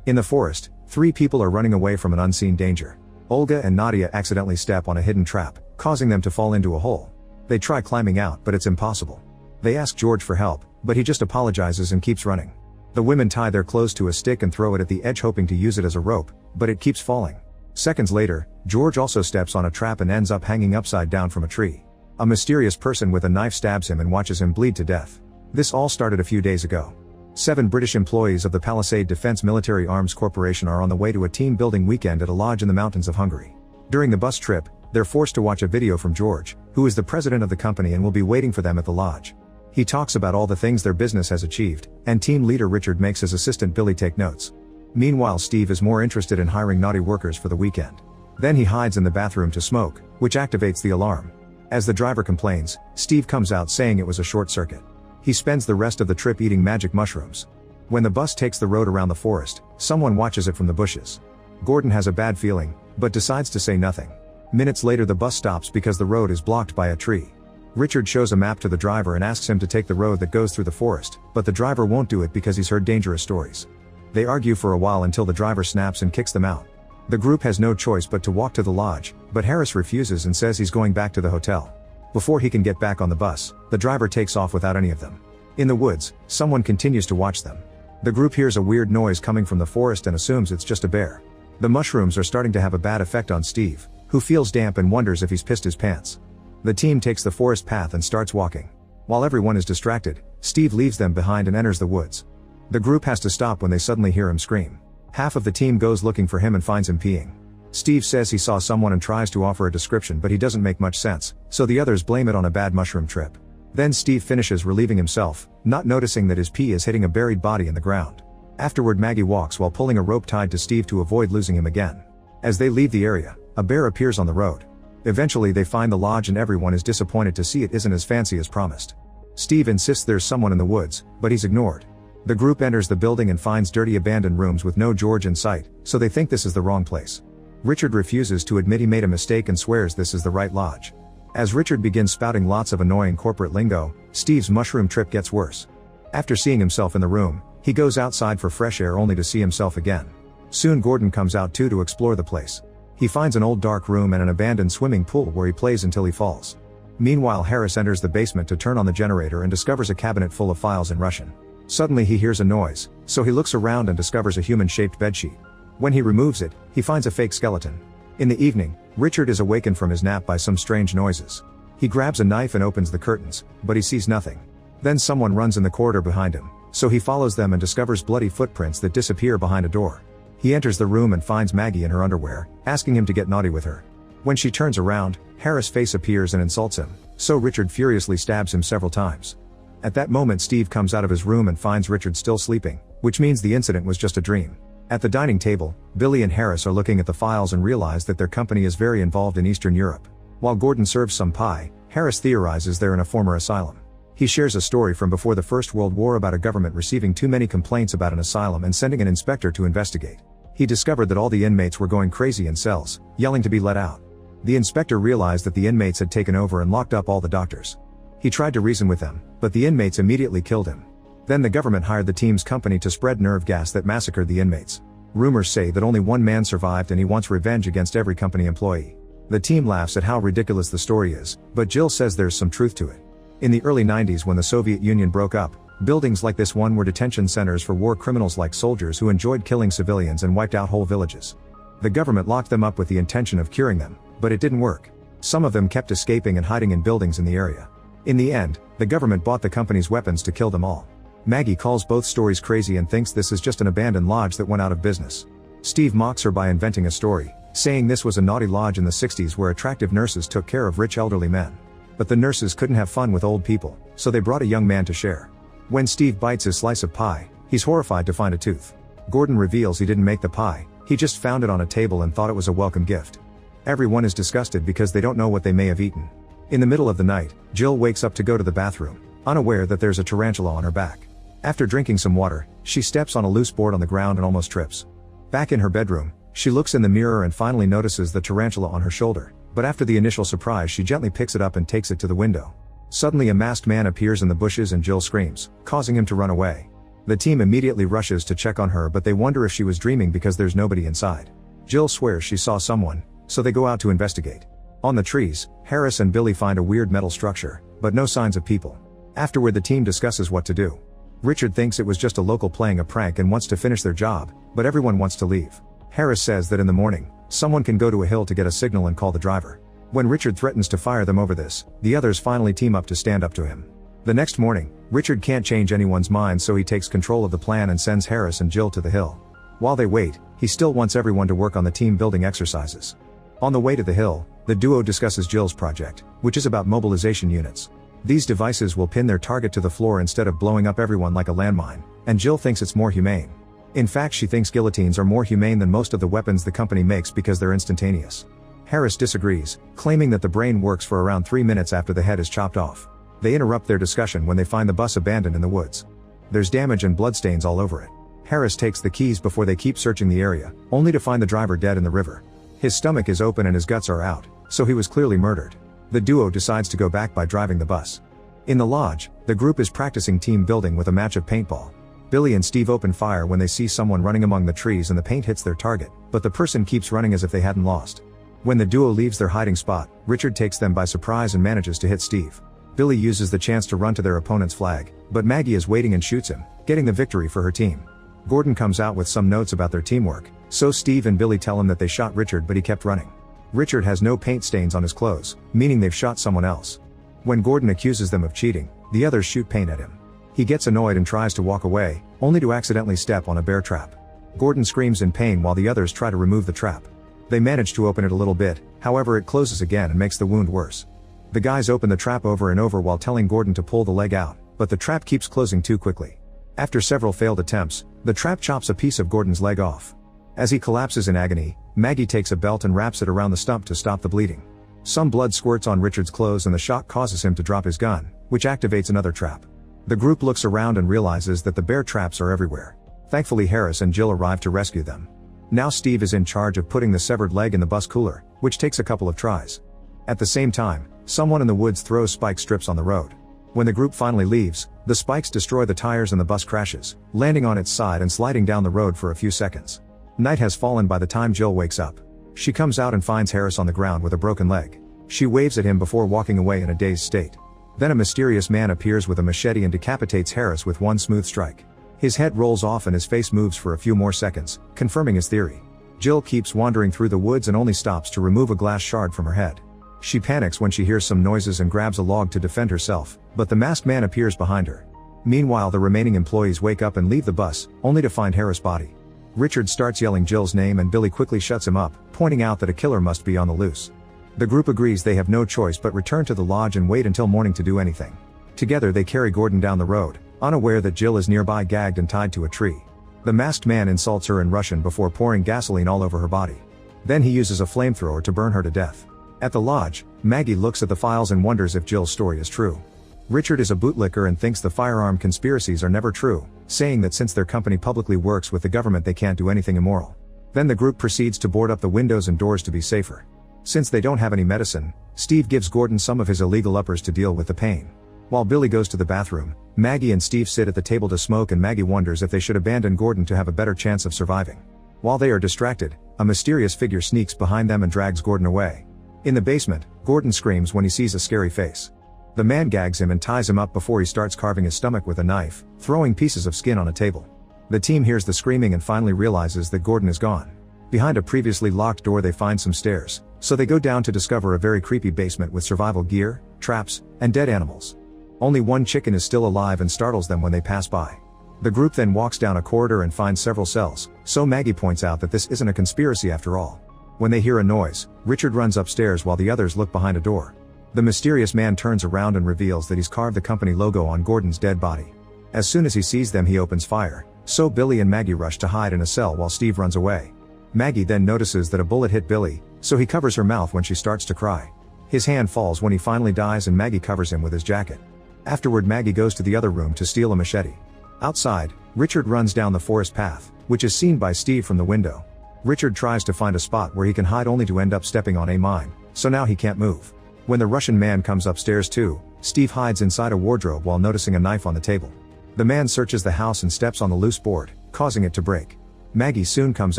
In the forest, 3 people are running away from an unseen danger. Olga and Nadia accidentally step on a hidden trap, causing them to fall into a hole. They try climbing out, but it's impossible. They ask George for help, but he just apologizes and keeps running. The women tie their clothes to a stick and throw it at the edge, hoping to use it as a rope, but it keeps falling. Seconds later, George also steps on a trap and ends up hanging upside down from a tree. A mysterious person with a knife stabs him and watches him bleed to death. This all started a few days ago. 7 British employees of the Palisade Defence Military Arms Corporation are on the way to a team-building weekend at a lodge in the mountains of Hungary. During the bus trip, they're forced to watch a video from George, who is the president of the company and will be waiting for them at the lodge. He talks about all the things their business has achieved, and team leader Richard makes his assistant Billy take notes. Meanwhile, Steve is more interested in hiring naughty workers for the weekend. Then he hides in the bathroom to smoke, which activates the alarm. As the driver complains, Steve comes out saying it was a short circuit. He spends the rest of the trip eating magic mushrooms. When the bus takes the road around the forest, someone watches it from the bushes. Gordon has a bad feeling, but decides to say nothing. Minutes later, the bus stops because the road is blocked by a tree. Richard shows a map to the driver and asks him to take the road that goes through the forest, but the driver won't do it because he's heard dangerous stories. They argue for a while until the driver snaps and kicks them out. The group has no choice but to walk to the lodge, but Harris refuses and says he's going back to the hotel. Before he can get back on the bus, the driver takes off without any of them. In the woods, someone continues to watch them. The group hears a weird noise coming from the forest and assumes it's just a bear. The mushrooms are starting to have a bad effect on Steve, who feels damp and wonders if he's pissed his pants. The team takes the forest path and starts walking. While everyone is distracted, Steve leaves them behind and enters the woods. The group has to stop when they suddenly hear him scream. Half of the team goes looking for him and finds him peeing. Steve says he saw someone and tries to offer a description, but he doesn't make much sense, so the others blame it on a bad mushroom trip. Then Steve finishes relieving himself, not noticing that his pee is hitting a buried body in the ground. Afterward, Maggie walks while pulling a rope tied to Steve to avoid losing him again. As they leave the area, a bear appears on the road. Eventually they find the lodge and everyone is disappointed to see it isn't as fancy as promised. Steve insists there's someone in the woods, but he's ignored. The group enters the building and finds dirty abandoned rooms with no George in sight, so they think this is the wrong place. Richard refuses to admit he made a mistake and swears this is the right lodge. As Richard begins spouting lots of annoying corporate lingo, Steve's mushroom trip gets worse. After seeing himself in the room, he goes outside for fresh air only to see himself again. Soon Gordon comes out too to explore the place. He finds an old dark room and an abandoned swimming pool where he plays until he falls. Meanwhile, Harris enters the basement to turn on the generator and discovers a cabinet full of files in Russian. Suddenly he hears a noise, so he looks around and discovers a human-shaped bedsheet. When he removes it, he finds a fake skeleton. In the evening, Richard is awakened from his nap by some strange noises. He grabs a knife and opens the curtains, but he sees nothing. Then someone runs in the corridor behind him, so he follows them and discovers bloody footprints that disappear behind a door. He enters the room and finds Maggie in her underwear, asking him to get naughty with her. When she turns around, Harris' face appears and insults him, so Richard furiously stabs him several times. At that moment, Steve comes out of his room and finds Richard still sleeping, which means the incident was just a dream. At the dining table, Billy and Harris are looking at the files and realize that their company is very involved in Eastern Europe. While Gordon serves some pie, Harris theorizes they're in a former asylum. He shares a story from before the First World War about a government receiving too many complaints about an asylum and sending an inspector to investigate. He discovered that all the inmates were going crazy in cells, yelling to be let out. The inspector realized that the inmates had taken over and locked up all the doctors. He tried to reason with them, but the inmates immediately killed him. Then the government hired the team's company to spread nerve gas that massacred the inmates. Rumors say that only one man survived and he wants revenge against every company employee. The team laughs at how ridiculous the story is, but Jill says there's some truth to it. In the early 90s, when the Soviet Union broke up, buildings like this one were detention centers for war criminals like soldiers who enjoyed killing civilians and wiped out whole villages. The government locked them up with the intention of curing them, but it didn't work. Some of them kept escaping and hiding in buildings in the area. In the end, the government bought the company's weapons to kill them all. Maggie calls both stories crazy and thinks this is just an abandoned lodge that went out of business. Steve mocks her by inventing a story, saying this was a naughty lodge in the 60s where attractive nurses took care of rich elderly men. But the nurses couldn't have fun with old people, so they brought a young man to share. When Steve bites his slice of pie, he's horrified to find a tooth. Gordon reveals he didn't make the pie, he just found it on a table and thought it was a welcome gift. Everyone is disgusted because they don't know what they may have eaten. In the middle of the night, Jill wakes up to go to the bathroom, unaware that there's a tarantula on her back. After drinking some water, she steps on a loose board on the ground and almost trips. Back in her bedroom, she looks in the mirror and finally notices the tarantula on her shoulder, but after the initial surprise she gently picks it up and takes it to the window. Suddenly a masked man appears in the bushes and Jill screams, causing him to run away. The team immediately rushes to check on her, but they wonder if she was dreaming because there's nobody inside. Jill swears she saw someone, so they go out to investigate. On the trees, Harris and Billy find a weird metal structure, but no signs of people. Afterward, the team discusses what to do. Richard thinks it was just a local playing a prank and wants to finish their job, but everyone wants to leave. Harris says that in the morning, someone can go to a hill to get a signal and call the driver. When Richard threatens to fire them over this, the others finally team up to stand up to him. The next morning, Richard can't change anyone's mind, so he takes control of the plan and sends Harris and Jill to the hill. While they wait, he still wants everyone to work on the team building exercises. On the way to the hill, the duo discusses Jill's project, which is about mobilization units. These devices will pin their target to the floor instead of blowing up everyone like a landmine, and Jill thinks it's more humane. In fact, she thinks guillotines are more humane than most of the weapons the company makes because they're instantaneous. Harris disagrees, claiming that the brain works for around 3 minutes after the head is chopped off. They interrupt their discussion when they find the bus abandoned in the woods. There's damage and bloodstains all over it. Harris takes the keys before they keep searching the area, only to find the driver dead in the river. His stomach is open and his guts are out, so he was clearly murdered. The duo decides to go back by driving the bus. In the lodge, the group is practicing team building with a match of paintball. Billy and Steve open fire when they see someone running among the trees and the paint hits their target, but the person keeps running as if they hadn't lost. When the duo leaves their hiding spot, Richard takes them by surprise and manages to hit Steve. Billy uses the chance to run to their opponent's flag, but Maggie is waiting and shoots him, getting the victory for her team. Gordon comes out with some notes about their teamwork, so Steve and Billy tell him that they shot Richard, but he kept running. Richard has no paint stains on his clothes, meaning they've shot someone else. When Gordon accuses them of cheating, the others shoot paint at him. He gets annoyed and tries to walk away, only to accidentally step on a bear trap. Gordon screams in pain while the others try to remove the trap. They manage to open it a little bit, however it closes again and makes the wound worse. The guys open the trap over and over while telling Gordon to pull the leg out, but the trap keeps closing too quickly. After several failed attempts, the trap chops a piece of Gordon's leg off. As he collapses in agony, Maggie takes a belt and wraps it around the stump to stop the bleeding. Some blood squirts on Richard's clothes and the shock causes him to drop his gun, which activates another trap. The group looks around and realizes that the bear traps are everywhere. Thankfully, Harris and Jill arrive to rescue them. Now Steve is in charge of putting the severed leg in the bus cooler, which takes a couple of tries. At the same time, someone in the woods throws spike strips on the road. When the group finally leaves, the spikes destroy the tires and the bus crashes, landing on its side and sliding down the road for a few seconds. Night has fallen by the time Jill wakes up. She comes out and finds Harris on the ground with a broken leg. She waves at him before walking away in a dazed state. Then a mysterious man appears with a machete and decapitates Harris with one smooth strike. His head rolls off and his face moves for a few more seconds, confirming his theory. Jill keeps wandering through the woods and only stops to remove a glass shard from her head. She panics when she hears some noises and grabs a log to defend herself, but the masked man appears behind her. Meanwhile, the remaining employees wake up and leave the bus, only to find Harris' body. Richard starts yelling Jill's name and Billy quickly shuts him up, pointing out that a killer must be on the loose. The group agrees they have no choice but return to the lodge and wait until morning to do anything. Together they carry Gordon down the road, unaware that Jill is nearby gagged and tied to a tree. The masked man insults her in Russian before pouring gasoline all over her body. Then he uses a flamethrower to burn her to death. At the lodge, Maggie looks at the files and wonders if Jill's story is true. Richard is a bootlicker and thinks the firearm conspiracies are never true, saying that since their company publicly works with the government they can't do anything immoral. Then the group proceeds to board up the windows and doors to be safer. Since they don't have any medicine, Steve gives Gordon some of his illegal uppers to deal with the pain. While Billy goes to the bathroom, Maggie and Steve sit at the table to smoke and Maggie wonders if they should abandon Gordon to have a better chance of surviving. While they are distracted, a mysterious figure sneaks behind them and drags Gordon away. In the basement, Gordon screams when he sees a scary face. The man gags him and ties him up before he starts carving his stomach with a knife, throwing pieces of skin on a table. The team hears the screaming and finally realizes that Gordon is gone. Behind a previously locked door they find some stairs, so they go down to discover a very creepy basement with survival gear, traps, and dead animals. Only one chicken is still alive and startles them when they pass by. The group then walks down a corridor and finds several cells, so Maggie points out that this isn't a conspiracy after all. When they hear a noise, Richard runs upstairs while the others look behind a door. The mysterious man turns around and reveals that he's carved the company logo on Gordon's dead body. As soon as he sees them he opens fire, so Billy and Maggie rush to hide in a cell while Steve runs away. Maggie then notices that a bullet hit Billy, so he covers her mouth when she starts to cry. His hand falls when he finally dies and Maggie covers him with his jacket. Afterward Maggie goes to the other room to steal a machete. Outside, Richard runs down the forest path, which is seen by Steve from the window. Richard tries to find a spot where he can hide only to end up stepping on a mine, so now he can't move. When the Russian man comes upstairs too, Steve hides inside a wardrobe while noticing a knife on the table. The man searches the house and steps on the loose board, causing it to break. Maggie soon comes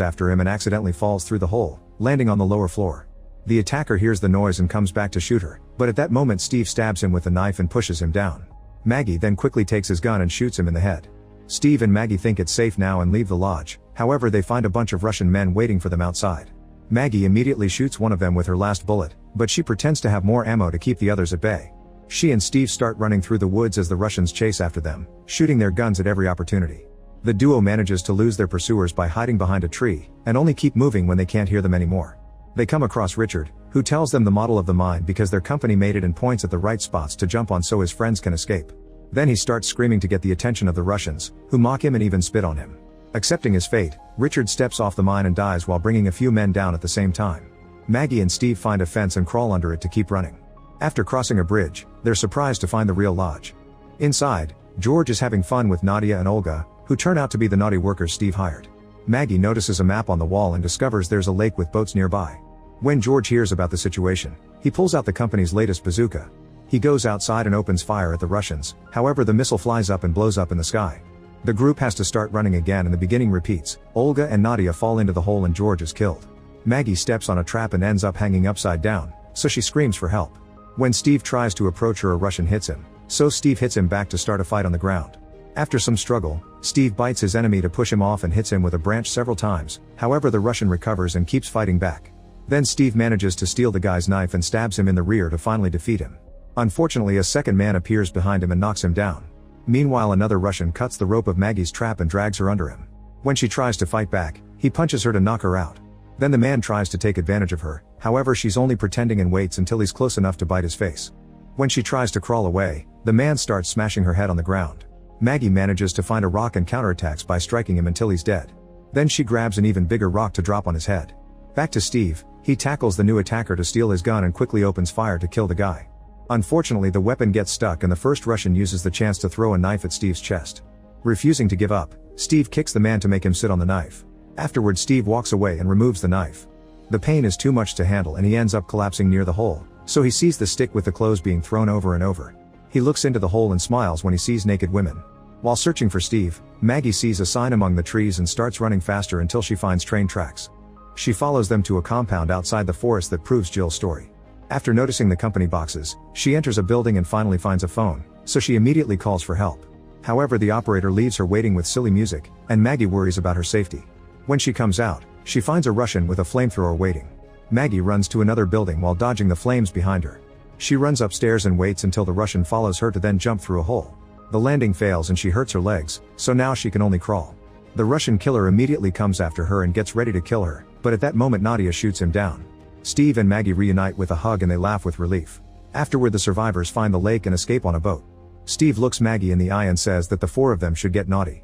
after him and accidentally falls through the hole, landing on the lower floor. The attacker hears the noise and comes back to shoot her, but at that moment Steve stabs him with a knife and pushes him down. Maggie then quickly takes his gun and shoots him in the head. Steve and Maggie think it's safe now and leave the lodge, however they find a bunch of Russian men waiting for them outside. Maggie immediately shoots one of them with her last bullet, but she pretends to have more ammo to keep the others at bay. She and Steve start running through the woods as the Russians chase after them, shooting their guns at every opportunity. The duo manages to lose their pursuers by hiding behind a tree, and only keep moving when they can't hear them anymore. They come across Richard, who tells them the model of the mine because their company made it and points at the right spots to jump on so his friends can escape. Then he starts screaming to get the attention of the Russians, who mock him and even spit on him. Accepting his fate, Richard steps off the mine and dies while bringing a few men down at the same time. Maggie and Steve find a fence and crawl under it to keep running. After crossing a bridge, they're surprised to find the real lodge. Inside, George is having fun with Nadia and Olga, who turn out to be the naughty workers Steve hired. Maggie notices a map on the wall and discovers there's a lake with boats nearby. When George hears about the situation, he pulls out the company's latest bazooka. He goes outside and opens fire at the Russians, however the missile flies up and blows up in the sky. The group has to start running again and the beginning repeats. Olga and Nadia fall into the hole and George is killed. Maggie steps on a trap and ends up hanging upside down, so she screams for help. When Steve tries to approach her, a Russian hits him, so Steve hits him back to start a fight on the ground. After some struggle, Steve bites his enemy to push him off and hits him with a branch several times, however the Russian recovers and keeps fighting back. Then Steve manages to steal the guy's knife and stabs him in the rear to finally defeat him. Unfortunately, a second man appears behind him and knocks him down. Meanwhile, another Russian cuts the rope of Maggie's trap and drags her under him. When she tries to fight back, he punches her to knock her out. Then the man tries to take advantage of her, however she's only pretending and waits until he's close enough to bite his face. When she tries to crawl away, the man starts smashing her head on the ground. Maggie manages to find a rock and counterattacks by striking him until he's dead. Then she grabs an even bigger rock to drop on his head. Back to Steve, he tackles the new attacker to steal his gun and quickly opens fire to kill the guy. Unfortunately, the weapon gets stuck and the first Russian uses the chance to throw a knife at Steve's chest. Refusing to give up, Steve kicks the man to make him sit on the knife. Afterward, Steve walks away and removes the knife. The pain is too much to handle and he ends up collapsing near the hole, so he sees the stick with the clothes being thrown over and over. He looks into the hole and smiles when he sees naked women. While searching for Steve, Maggie sees a sign among the trees and starts running faster until she finds train tracks. She follows them to a compound outside the forest that proves Jill's story. After noticing the company boxes, she enters a building and finally finds a phone, so she immediately calls for help. However, the operator leaves her waiting with silly music, and Maggie worries about her safety. When she comes out, she finds a Russian with a flamethrower waiting. Maggie runs to another building while dodging the flames behind her. She runs upstairs and waits until the Russian follows her to then jump through a hole. The landing fails and she hurts her legs, so now she can only crawl. The Russian killer immediately comes after her and gets ready to kill her, but at that moment Nadia shoots him down. Steve and Maggie reunite with a hug and they laugh with relief. Afterward, the survivors find the lake and escape on a boat. Steve looks Maggie in the eye and says that the four of them should get naughty.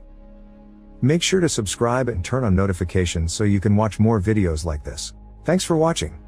Make sure to subscribe and turn on notifications so you can watch more videos like this. Thanks for watching.